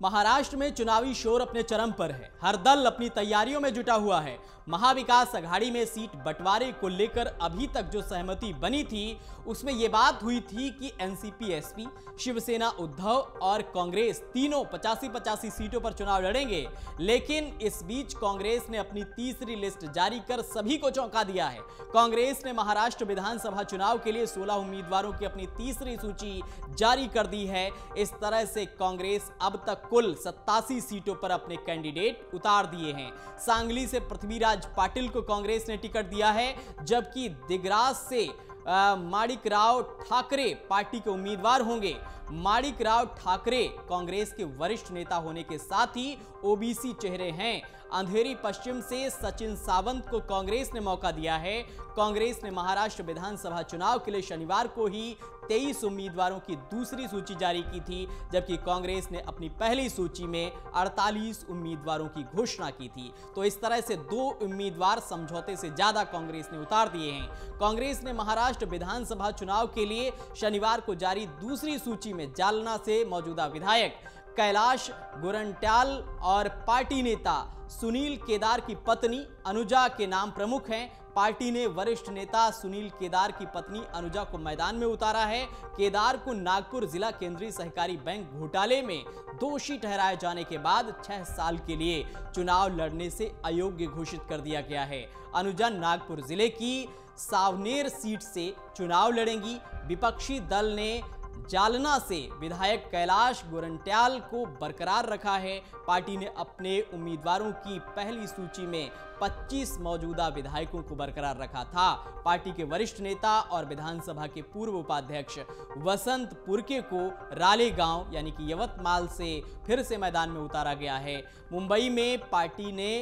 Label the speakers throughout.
Speaker 1: महाराष्ट्र में चुनावी शोर अपने चरम पर है। हर दल अपनी तैयारियों में जुटा हुआ है। महाविकास अघाड़ी में सीट बंटवारे को लेकर अभी तक जो सहमति बनी थी उसमें यह बात हुई थी कि एनसीपी एसपी, शिवसेना उद्धव और कांग्रेस तीनों 85-85 सीटों पर चुनाव लड़ेंगे। लेकिन इस बीच कांग्रेस ने अपनी तीसरी लिस्ट जारी कर सभी को चौंका दिया है। कांग्रेस ने महाराष्ट्र विधानसभा चुनाव के लिए 16 उम्मीदवारों की अपनी तीसरी सूची जारी कर दी है। इस तरह से कांग्रेस अब तक कुल 87 सीटों पर अपने कैंडिडेट उतार दिए हैं। सांगली से पृथ्वीराज पाटिल को कांग्रेस ने टिकट दिया है, जबकि दिगराज से माणिकराव ठाकरे पार्टी के उम्मीदवार होंगे। माणिकराव ठाकरे कांग्रेस के वरिष्ठ नेता होने के साथ ही ओबीसी चेहरे हैं। अंधेरी पश्चिम से सचिन सावंत को कांग्रेस ने मौका दिया है। कांग्रेस ने महाराष्ट्र विधानसभा चुनाव के लिए शनिवार को ही 23 उम्मीदवारों की दूसरी सूची जारी की थी, जबकि कांग्रेस ने अपनी पहली सूची में 48 उम्मीदवारों की घोषणा की थी। तो इस तरह से 2 उम्मीदवार समझौते से ज्यादा कांग्रेस ने उतार दिए हैं। कांग्रेस ने महाराष्ट्र विधानसभा चुनाव के लिए शनिवार को जारी दूसरी सूची में जालना से मौजूदा विधायक कैलाश गोरंट्याल और पार्टी नेता सुनील केदार की पत्नी अनुजा के नाम प्रमुख हैं। पार्टी ने वरिष्ठ नेता सुनील केदार की पत्नी अनुजा को मैदान में उतारा है। केदार को नागपुर जिला केंद्रीय सहकारी बैंक घोटाले में दोषी ठहराए जाने के बाद 6 साल के लिए चुनाव लड़ने से अयोग्य घोषित कर दिया गया है। अनुजा नागपुर जिले की सावनेर सीट से चुनाव लड़ेंगी। विपक्षी दल ने जालना से विधायक कैलाश गोरंट्याल को बरकरार रखा है। पार्टी ने अपने उम्मीदवारों की पहली सूची में 25 मौजूदा विधायकों को बरकरार रखा था। पार्टी के वरिष्ठ नेता और विधानसभा के पूर्व उपाध्यक्ष वसंत पुरके को रालेगांव यानी कि यवतमाल से फिर से मैदान में उतारा गया है। मुंबई में पार्टी ने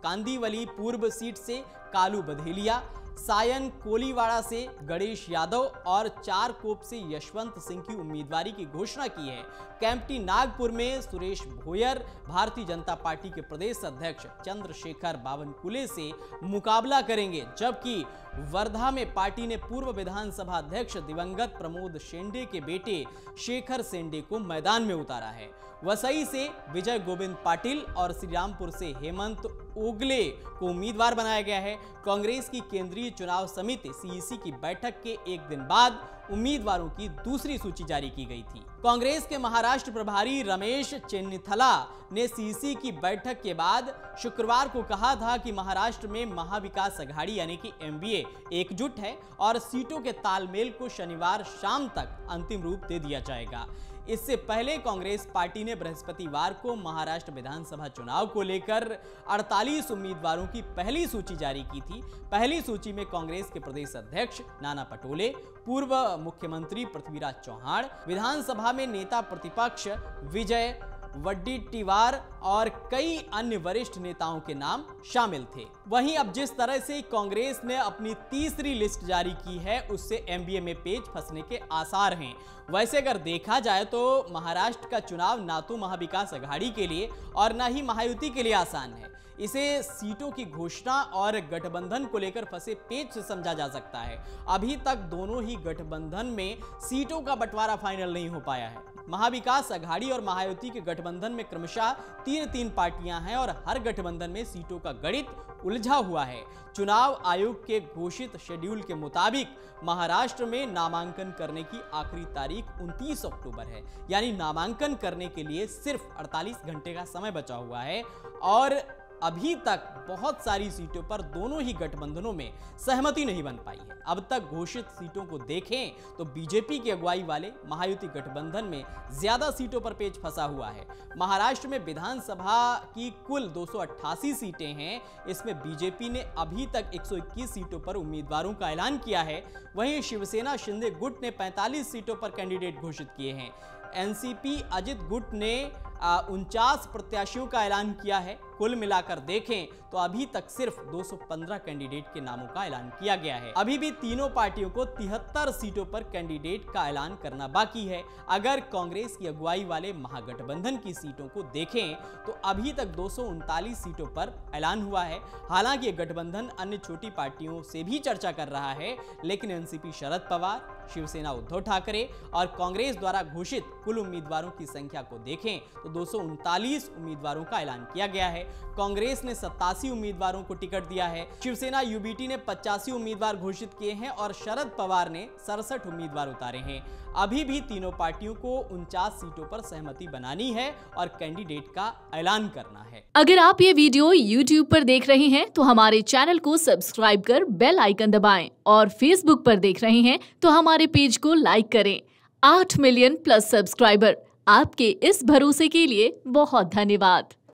Speaker 1: कांदीवली पूर्व सीट से कालू बधेलिया, सायन कोलीवाड़ा से गणेश यादव और चारकोप से यशवंत सिंह की उम्मीदवारी की घोषणा की है। कैंपटी नागपुर में सुरेश भोयर भारतीय जनता पार्टी के प्रदेश अध्यक्ष चंद्रशेखर बावनकुले से मुकाबला करेंगे, जबकि वर्धा में पार्टी ने पूर्व विधानसभा अध्यक्ष दिवंगत प्रमोद शेंडे के बेटे शेखर शेंडे को मैदान में उतारा है। वसई से विजय गोविंद पाटिल और श्रीरामपुर से हेमंत ओगले को उम्मीदवार बनाया गया है। कांग्रेस की केंद्रीय चुनाव समिति सीईसी की बैठक के एक दिन बाद उम्मीदवारों की दूसरी सूची जारी की गई थी। कांग्रेस के महाराष्ट्र प्रभारी रमेश चेन्निथला ने सीईसी की बैठक के बाद शुक्रवार को कहा था कि महाराष्ट्र में महाविकास अघाड़ी यानी कि एमवीए एकजुट है और सीटों के तालमेल को शनिवार शाम तक अंतिम रूप दे दिया जाएगा। इससे पहले कांग्रेस पार्टी ने बृहस्पतिवार को महाराष्ट्र विधानसभा चुनाव को लेकर 48 उम्मीदवारों की पहली सूची जारी की थी। पहली सूची में कांग्रेस के प्रदेश अध्यक्ष नाना पटोले, पूर्व मुख्यमंत्री पृथ्वीराज चौहान, विधानसभा में नेता प्रतिपक्ष विजय वड्डीटीवार और कई अन्य वरिष्ठ नेताओं के नाम शामिल थे। वहीं अब जिस तरह से कांग्रेस ने अपनी तीसरी लिस्ट जारी की है, उससे एमवीए में पेच फंसने के आसार हैं। वैसे अगर देखा जाए तो महाराष्ट्र का चुनाव ना तो महाविकास अघाड़ी के लिए और ना ही महायुति के लिए आसान है। इसे सीटों की घोषणा और गठबंधन को लेकर फंसे पेच से समझा जा सकता है। अभी तक दोनों ही गठबंधन में सीटों का बंटवारा फाइनल नहीं हो पाया है। महाविकास अघाड़ी और महायुति के गठबंधन में क्रमशः 3-3 पार्टियां हैं और हर गठबंधन में सीटों का गणित उलझा हुआ है। चुनाव आयोग के घोषित शेड्यूल के मुताबिक महाराष्ट्र में नामांकन करने की आखिरी तारीख 29 अक्टूबर है, यानी नामांकन करने के लिए सिर्फ 48 घंटे का समय बचा हुआ है और अभी तक बहुत सारी सीटों पर दोनों ही गठबंधनों में सहमति नहीं बन पाई है। अब तक घोषित सीटों को देखें तो बीजेपी की अगुवाई वाले महायुति गठबंधन में ज्यादा सीटों पर पेच फंसा हुआ है। महाराष्ट्र में विधानसभा की कुल 288 सीटें हैं। इसमें बीजेपी ने अभी तक 121 सीटों पर उम्मीदवारों का ऐलान किया है। वहीं शिवसेना शिंदे गुट ने 45 सीटों पर कैंडिडेट घोषित किए हैं। एनसीपी अजित गुट ने 49 प्रत्याशियों का ऐलान किया है। कुल मिलाकर देखें तो अभी तक सिर्फ 215 कैंडिडेट के नामों का ऐलान किया गया है। अभी भी तीनों पार्टियों को 73 सीटों पर कैंडिडेट का ऐलान करना बाकी है। अगर कांग्रेस की अगुवाई वाले महागठबंधन की सीटों को देखें तो अभी तक 239 सीटों पर ऐलान हुआ है। हालांकि ये गठबंधन अन्य छोटी पार्टियों से भी चर्चा कर रहा है, लेकिन एनसीपी शरद पवार, शिवसेना उद्धव ठाकरे और कांग्रेस द्वारा घोषित कुल उम्मीदवारों की संख्या को देखें तो 239 उम्मीदवारों का ऐलान किया गया है। कांग्रेस ने 87 उम्मीदवारों को टिकट दिया है। शिवसेना यूबीटी ने 85 उम्मीदवार घोषित किए हैं और शरद पवार ने 67 उम्मीदवार उतारे हैं। अभी भी तीनों पार्टियों को 49 सीटों पर सहमति बनानी है और कैंडिडेट का ऐलान करना है।
Speaker 2: अगर आप ये वीडियो YouTube पर देख रहे हैं तो हमारे चैनल को सब्सक्राइब कर बेल आइकन दबाएं और Facebook पर देख रहे हैं तो हमारे पेज को लाइक करें। 8 मिलियन प्लस सब्सक्राइबर, आपके इस भरोसे के लिए बहुत धन्यवाद।